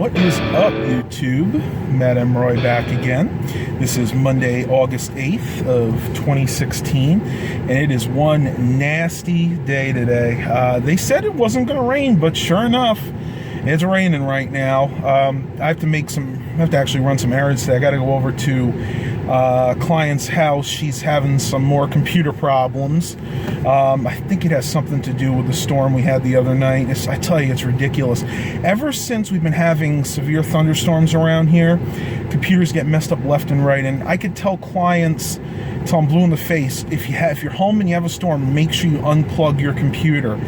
What is up, YouTube? Matt M. Roy back again. This is Monday, August 8th of 2016, and it is one nasty day today. They said it wasn't going to rain, but sure enough, it's raining right now. I have to actually run some errands today. I got to go over to a client's house. She's having some more computer problems. I think it has something to do with the storm we had the other night. I tell you, it's ridiculous. Ever since we've been having severe thunderstorms around here, computers get messed up left and right, and I could tell clients till I'm blue in the face, if you're home and you have a storm, make sure you unplug your computer.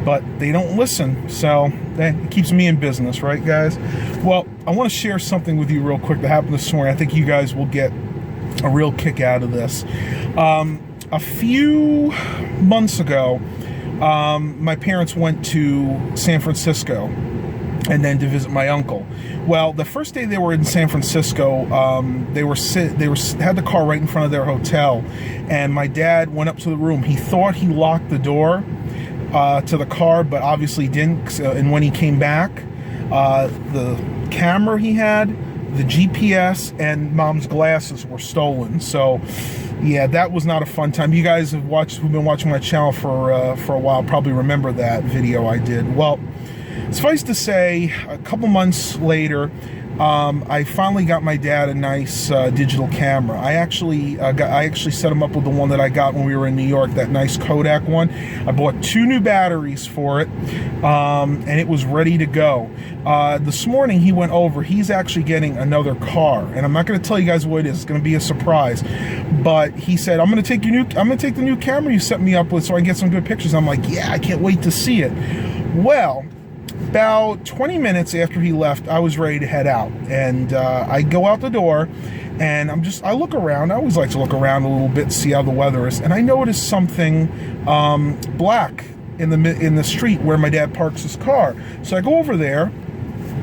But they don't listen, so it keeps me in business, right, guys? Well, I want to share something with you real quick that happened this morning. I think you guys will get a real kick out of this. A few months ago, my parents went to San Francisco and then to visit my uncle. Well, the first day they were in San Francisco, they had the car right in front of their hotel, and my dad went up to the room. He thought he locked the door to the car, but obviously didn't. And when he came back, the camera he had, the GPS, and mom's glasses were stolen. So yeah, that was not a fun time. You guys who've been watching my channel for a while probably remember that video I did. Well, suffice to say, a couple months later, I finally got my dad a nice digital camera. I actually set him up with the one that I got when we were in New York, that nice Kodak one. I bought 2 new batteries for it, and it was ready to go. This morning he went over. He's actually getting another car, and I'm not going to tell you guys what it is. It's going to be a surprise. But he said, I'm going to take the new camera you set me up with so I can get some good pictures. I'm like, yeah, I can't wait to see it. Well, about 20 minutes after he left, I was ready to head out, and I go out the door, and I look around. I always like to look around a little bit, see how the weather is, and I noticed something black in the street where my dad parks his car. So I go over there,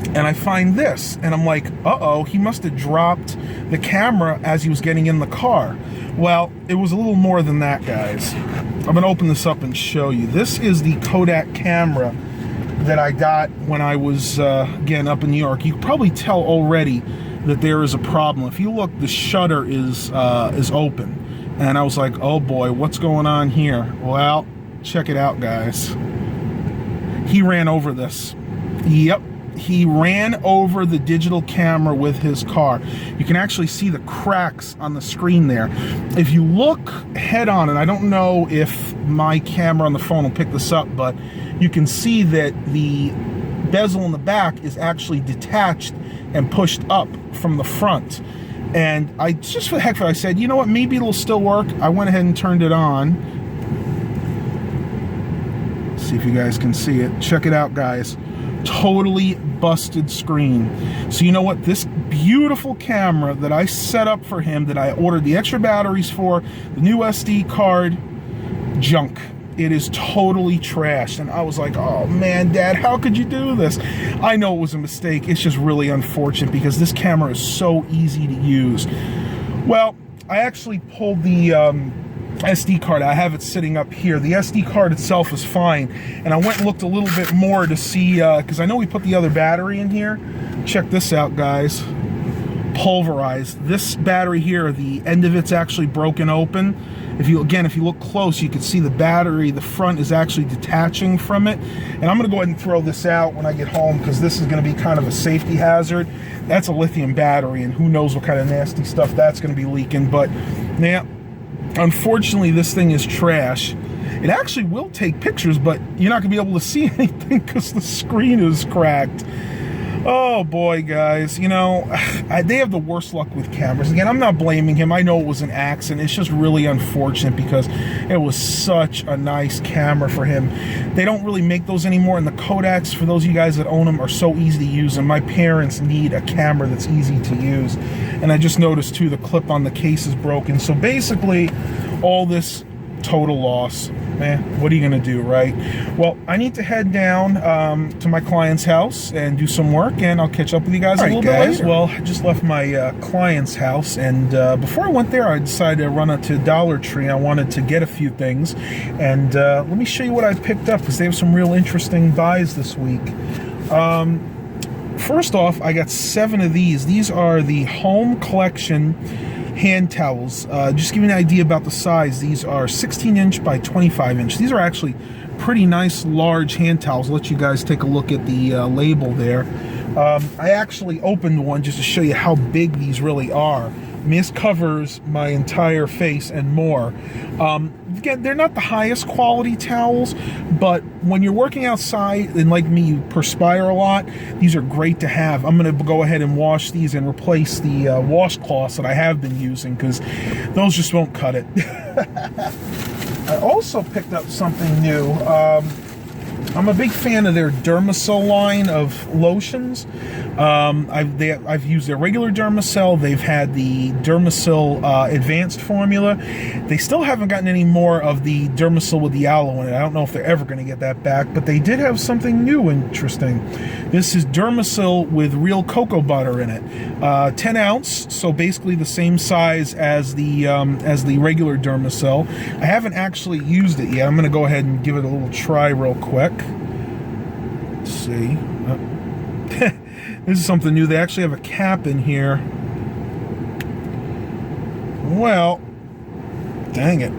and I find this, and I'm like, uh-oh, he must have dropped the camera as he was getting in the car. Well, it was a little more than that, guys. I'm gonna open this up and show you. This is the Kodak camera that I got when I was again up in New York. You can probably tell already that there is a problem. If you look, the shutter is open, and I was like, oh boy, what's going on here? Well, check it out, guys. He ran over this. Yep, he ran over the digital camera with his car. You can actually see the cracks on the screen there. If you look head on, and I don't know if my camera on the phone will pick this up, but you can see that the bezel in the back is actually detached and pushed up from the front. And I just, for the heck of it, I said, you know what, maybe it'll still work. I went ahead and turned it on. Let's see if you guys can see it. Check it out, guys. Totally busted screen. So you know what, this beautiful camera that I set up for him, that I ordered the extra batteries for, the new SD card, junk. It is totally trashed. And I was like, oh man, Dad, how could you do this? I know it was a mistake. It's just really unfortunate because this camera is so easy to use. Well, I actually pulled the SD card. I have it sitting up here. The SD card itself is fine, and I went and looked a little bit more to see, because I know we put the other battery in here. Check this out, guys. Pulverized. This battery here, the end of it's actually broken open. If you look close, you can see the battery, the front is actually detaching from it. And I'm going to go ahead and throw this out when I get home, because this is going to be kind of a safety hazard. That's a lithium battery, and who knows what kind of nasty stuff that's going to be leaking. But yeah, unfortunately, this thing is trash. It actually will take pictures, but you're not going to be able to see anything because the screen is cracked. Oh boy, guys, you know, they have the worst luck with cameras. Again, I'm not blaming him. I know it was an accident. It's just really unfortunate because it was such a nice camera for him. They don't really make those anymore, and the Kodaks, for those of you guys that own them, are so easy to use, and my parents need a camera that's easy to use. And I just noticed, too, the clip on the case is broken. So basically, all this total loss. What are you gonna do, right? Well, I need to head down to my client's house and do some work, and I'll catch up with you guys a little bit later. Well, I just left my client's house, and before I went there, I decided to run up to Dollar Tree. I wanted to get a few things, and let me show you what I picked up, because they have some real interesting buys this week. first off, I got 7 of these. These are the Home Collection hand towels. Just give you an idea about the size. These are 16-inch by 25-inch. These are actually pretty nice, large hand towels. I'll let you guys take a look at the label there. I actually opened one just to show you how big these really are. I mean, this covers my entire face and more. Again, they're not the highest quality towels, but when you're working outside, and like me, you perspire a lot, these are great to have. I'm going to go ahead and wash these and replace the washcloths that I have been using, because those just won't cut it. I also picked up something new. I'm a big fan of their Dermacell line of lotions. I've used their regular Dermacell. They've had the Dermacell Advanced formula. They still haven't gotten any more of the Dermacell with the aloe in it. I don't know if they're ever going to get that back, but they did have something new interesting. This is Dermacell with real cocoa butter in it. 10 ounce, so basically the same size as the regular Dermacell. I haven't actually used it yet. I'm going to go ahead and give it a little try real quick. Let's see. This is something new. They actually have a cap in here. Well, dang it.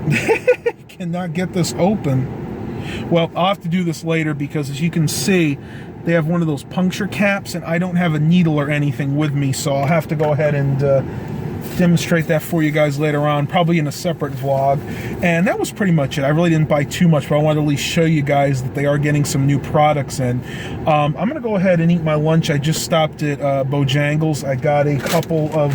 Cannot get this open. Well, I'll have to do this later, because as you can see, they have one of those puncture caps, and I don't have a needle or anything with me, so I'll have to go ahead and demonstrate that for you guys later on, probably in a separate vlog. And that was pretty much it. I really didn't buy too much, but I wanted to at least show you guys that they are getting some new products in. I'm gonna go ahead and eat my lunch. I just stopped at Bojangles. I got a couple of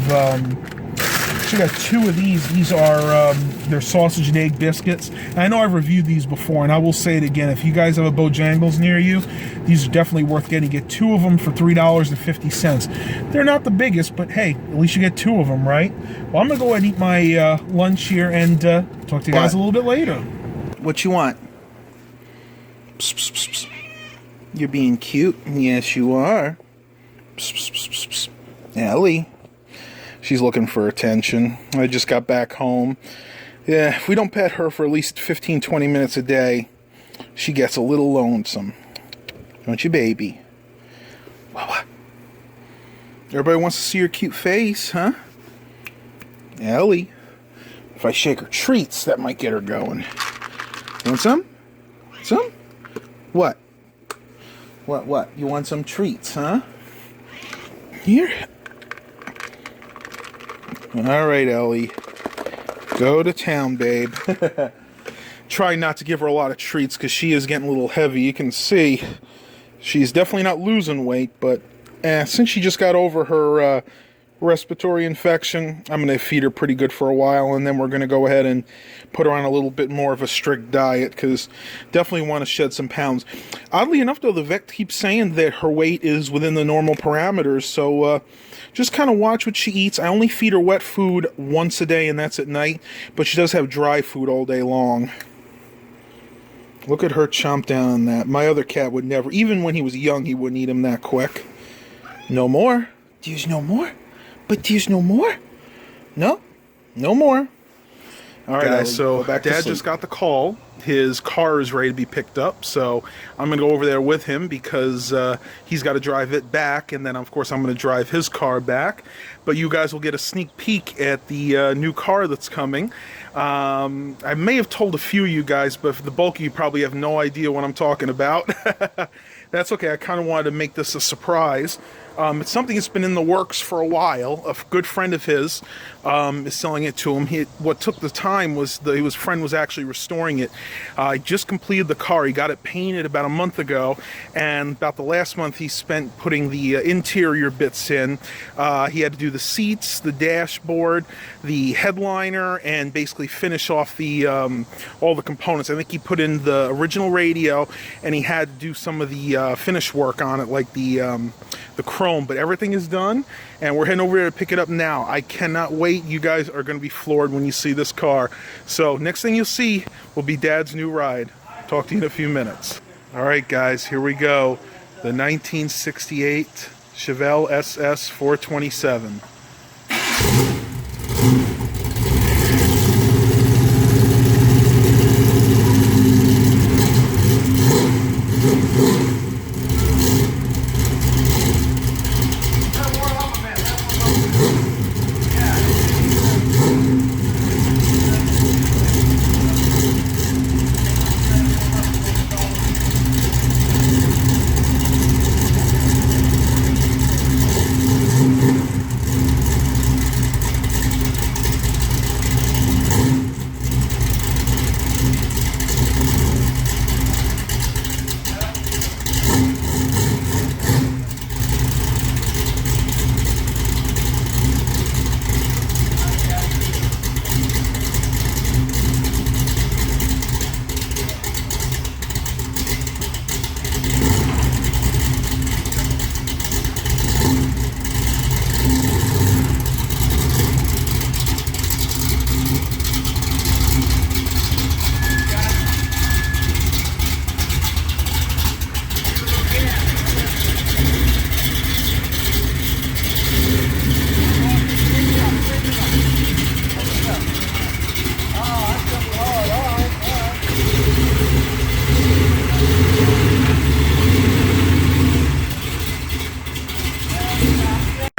actually got 2 of these. These are they're sausage and egg biscuits. And I know I've reviewed these before, and I will say it again. If you guys have a Bojangles near you, these are definitely worth getting. You get 2 of them for $3.50. They're not the biggest, but hey, at least you get 2 of them, right? Well, I'm gonna go ahead and eat my lunch here, and talk to you guys a little bit later. What you want? Psst, psst, psst, psst. You're being cute. Yes, you are. Psst, psst, psst, psst. Ellie. She's looking for attention. I just got back home. Yeah, if we don't pet her for at least 15-20 minutes a day, she gets a little lonesome. Don't you, baby? What? Everybody wants to see your cute face, huh? Ellie. If I shake her treats, that might get her going. Want some? Some? What? What? You want some treats, huh? Here. All right, Ellie. Go to town, babe. Try not to give her a lot of treats, because she is getting a little heavy. You can see she's definitely not losing weight, but since she just got over her respiratory infection, I'm going to feed her pretty good for a while, and then we're going to go ahead and put her on a little bit more of a strict diet, because definitely want to shed some pounds. Oddly enough, though, the vet keeps saying that her weight is within the normal parameters, so just kind of watch what she eats. I only feed her wet food once a day, and that's at night, but she does have dry food all day long. Look at her chomp down on that. My other cat would never, even when he was young, he wouldn't eat him that quick. No more? There's no more? But there's no more? No? No more. All right, guys, so Dad just got the call. His car is ready to be picked up, so I'm going to go over there with him, because he's got to drive it back, and then, of course, I'm going to drive his car back. But you guys will get a sneak peek at the new car that's coming. I may have told a few of you guys, but for the bulk of you probably have no idea what I'm talking about. That's okay. I kind of wanted to make this a surprise. It's something that's been in the works for a while. A good friend of his is selling it to him. What took the time was his friend was actually restoring it. He just completed the car. He got it painted about a month ago, and about the last month he spent putting the interior bits in. He had to do the seats, the dashboard, the headliner, and basically finish off the all the components. I think he put in the original radio, and he had to do some of the finish work on it, like the chrome, but everything is done, and we're heading over here to pick it up now. I cannot wait. You guys are going to be floored when you see this car. So next thing you'll see will be Dad's new ride. Talk to you in a few minutes. All right, guys, here we go. The 1968 Chevelle SS 427.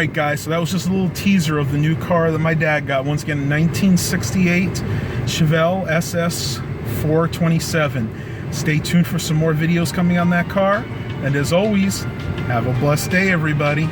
Alright guys, so that was just a little teaser of the new car that my dad got. Once again, 1968 Chevelle SS 427. Stay tuned for some more videos coming on that car. And as always, have a blessed day, everybody.